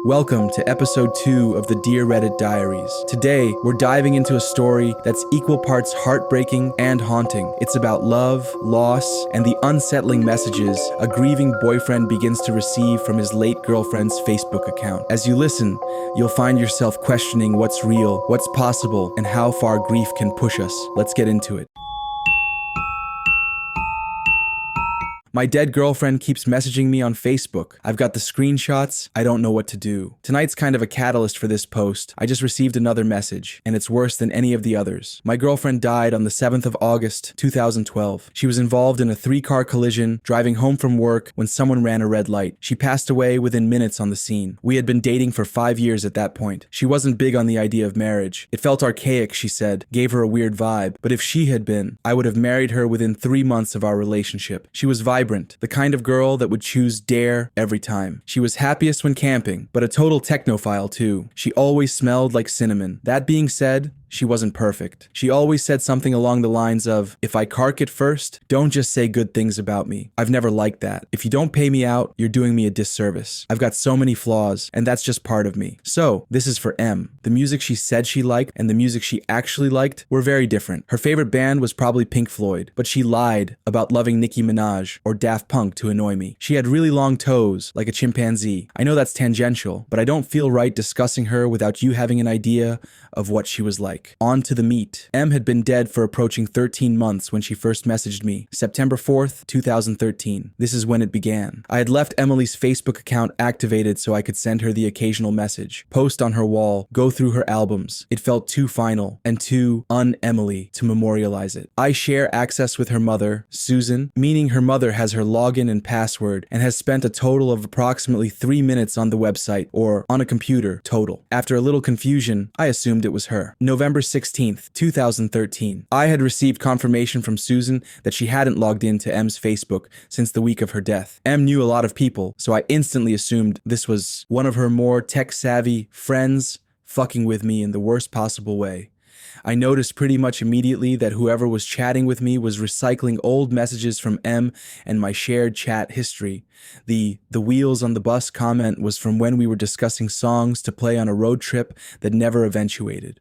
Welcome to episode 2 of the Dear Reddit Diaries. Today, we're diving into a story that's equal parts heartbreaking and haunting. It's about love, loss, and the unsettling messages a grieving boyfriend begins to receive from his late girlfriend's Facebook account. As you listen, you'll find yourself questioning what's real, what's possible, and how far grief can push us. Let's get into it. My dead girlfriend keeps messaging me on Facebook. I've got the screenshots. I don't know what to do. Tonight's kind of a catalyst for this post. I just received another message, and it's worse than any of the others. My girlfriend died on the 7th of August, 2012. She was involved in a 3-car collision, driving home from work when someone ran a red light. She passed away within minutes on the scene. We had been dating for 5 years at that point. She wasn't big on the idea of marriage. It felt archaic, she said, gave her a weird vibe. But if she had been, I would have married her within 3 months of our relationship. She was vibrant, the kind of girl that would choose dare every time. She was happiest when camping, but a total technophile too. She always smelled like cinnamon. That being said, she wasn't perfect. She always said something along the lines of, if I cark it first, don't just say good things about me. I've never liked that. If you don't pay me out, you're doing me a disservice. I've got so many flaws, and that's just part of me. So, this is for M. The music she said she liked and the music she actually liked were very different. Her favorite band was probably Pink Floyd, but she lied about loving Nicki Minaj or Daft Punk to annoy me. She had really long toes, like a chimpanzee. I know that's tangential, but I don't feel right discussing her without you having an idea of what she was like. On to the meat. M had been dead for approaching 13 months when she first messaged me, September 4th, 2013. This is when it began. I had left Emily's Facebook account activated so I could send her the occasional message, post on her wall, go through her albums. It felt too final and too un-Emily to memorialize it. I share access with her mother, Susan, meaning her mother has her login and password and has spent a total of approximately 3 minutes on the website or on a computer total. After a little confusion, I assumed it was her. November 16th, 2013. I had received confirmation from Susan that she hadn't logged into M's Facebook since the week of her death. M knew a lot of people, so I instantly assumed this was one of her more tech-savvy friends fucking with me in the worst possible way. I noticed pretty much immediately that whoever was chatting with me was recycling old messages from M and my shared chat history. The wheels on the bus comment was from when we were discussing songs to play on a road trip that never eventuated.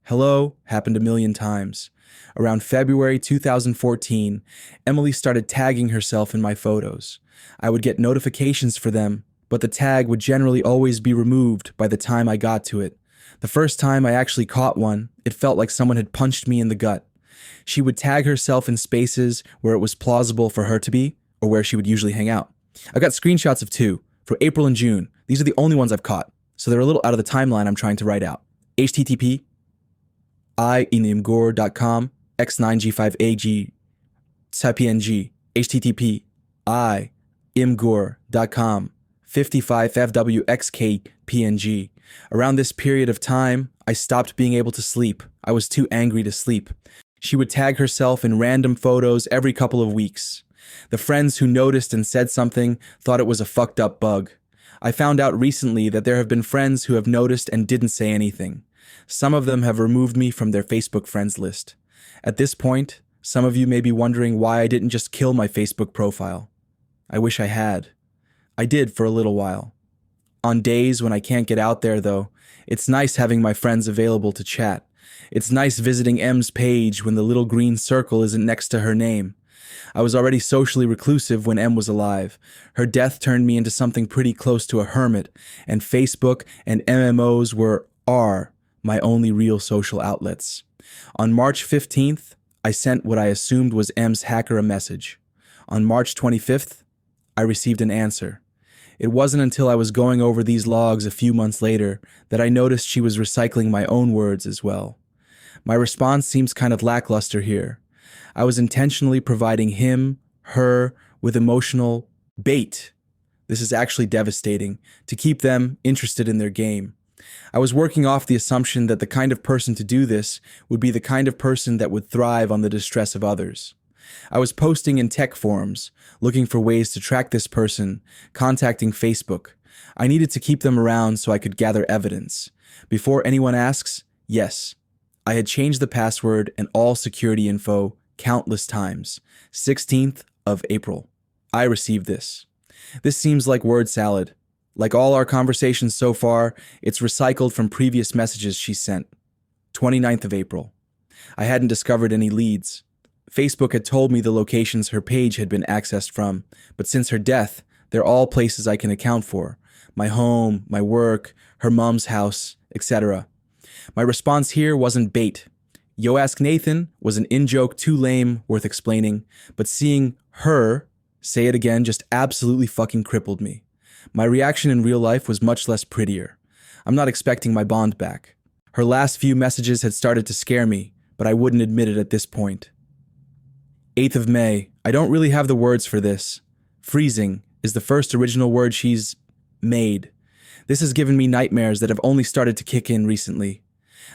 Hello happened a million times. Around February 2014, Emily started tagging herself in my photos. I would get notifications for them, but the tag would generally always be removed by the time I got to it. The first time I actually caught one, it felt like someone had punched me in the gut. She would tag herself in spaces where it was plausible for her to be, or where she would usually hang out. I've got screenshots of 2, for April and June. These are the only ones I've caught, so they're a little out of the timeline I'm trying to write out. HTTP inimgur.com x9g5ag png http imgur.com 55fwxkpng. Around this period of time, I stopped being able to sleep. I was too angry to sleep. She would tag herself in random photos every couple of weeks. The friends who noticed and said something thought it was a fucked up bug. I found out recently that there have been friends who have noticed and didn't say anything. Some of them have removed me from their Facebook friends list. At this point, some of you may be wondering why I didn't just kill my Facebook profile. I wish I had. I did for a little while. On days when I can't get out there, though, it's nice having my friends available to chat. It's nice visiting M's page when the little green circle isn't next to her name. I was already socially reclusive when M was alive. Her death turned me into something pretty close to a hermit, and Facebook and MMOs are my only real social outlets. On March 15th, I sent what I assumed was M's hacker a message. On March 25th, I received an answer. It wasn't until I was going over these logs a few months later that I noticed she was recycling my own words as well. My response seems kind of lackluster here. I was intentionally providing him, her, with emotional bait. This is actually devastating, to keep them interested in their game. I was working off the assumption that the kind of person to do this would be the kind of person that would thrive on the distress of others. I was posting in tech forums, looking for ways to track this person, contacting Facebook. I needed to keep them around so I could gather evidence. Before anyone asks, yes, I had changed the password and all security info countless times. 16th of April. I received this. This seems like word salad. Like all our conversations so far, it's recycled from previous messages she sent. 29th of April. I hadn't discovered any leads. Facebook had told me the locations her page had been accessed from, but since her death, they're all places I can account for. My home, my work, her mom's house, etc. My response here wasn't bait. Yo Ask Nathan was an in-joke too lame, worth explaining, but seeing her say it again just absolutely fucking crippled me. My reaction in real life was much less prettier. I'm not expecting my bond back. Her last few messages had started to scare me, but I wouldn't admit it at this point. 8th of May. I don't really have the words for this. Freezing is the first original word she's made. This has given me nightmares that have only started to kick in recently.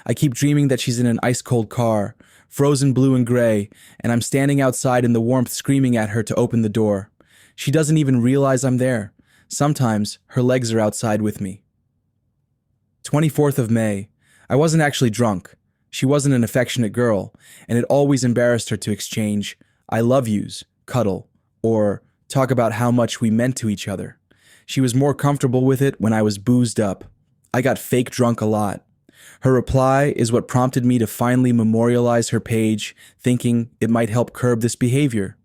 I keep dreaming that she's in an ice-cold car, frozen blue and gray, and I'm standing outside in the warmth screaming at her to open the door. She doesn't even realize I'm there. Sometimes her legs are outside with me. 24th of May. I wasn't actually drunk. She wasn't an affectionate girl, and it always embarrassed her to exchange I love yous, cuddle, or talk about how much we meant to each other. She was more comfortable with it when I was boozed up. I got fake drunk a lot. Her reply is what prompted me to finally memorialize her page, thinking it might help curb this behavior.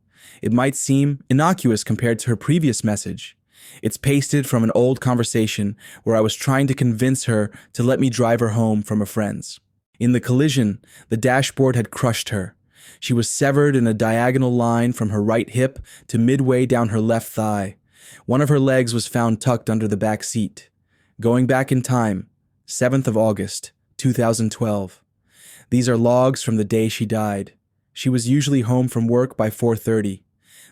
It might seem innocuous compared to her previous message. It's pasted from an old conversation where I was trying to convince her to let me drive her home from a friend's. In the collision, the dashboard had crushed her. She was severed in a diagonal line from her right hip to midway down her left thigh. One of her legs was found tucked under the back seat. Going back in time, 7th of August, 2012. These are logs from the day she died. She was usually home from work by 4:30.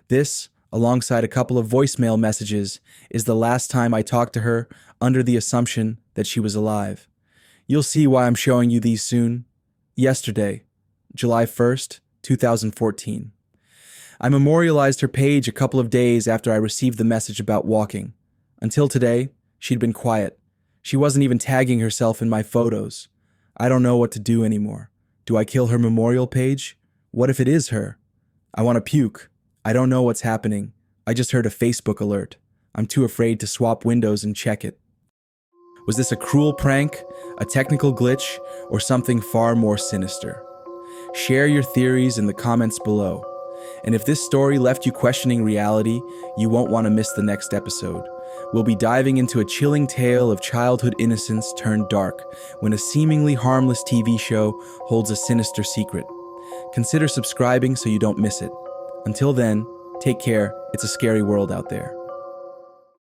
This, alongside a couple of voicemail messages, is the last time I talked to her under the assumption that she was alive. You'll see why I'm showing you these soon. Yesterday, July 1st, 2014. I memorialized her page a couple of days after I received the message about walking. Until today, she'd been quiet. She wasn't even tagging herself in my photos. I don't know what to do anymore. Do I kill her memorial page? What if it is her? I want to puke. I don't know what's happening. I just heard a Facebook alert. I'm too afraid to swap windows and check it. Was this a cruel prank, a technical glitch, or something far more sinister? Share your theories in the comments below. And if this story left you questioning reality, you won't want to miss the next episode. We'll be diving into a chilling tale of childhood innocence turned dark when a seemingly harmless TV show holds a sinister secret. Consider subscribing so you don't miss it. Until then, take care. It's a scary world out there.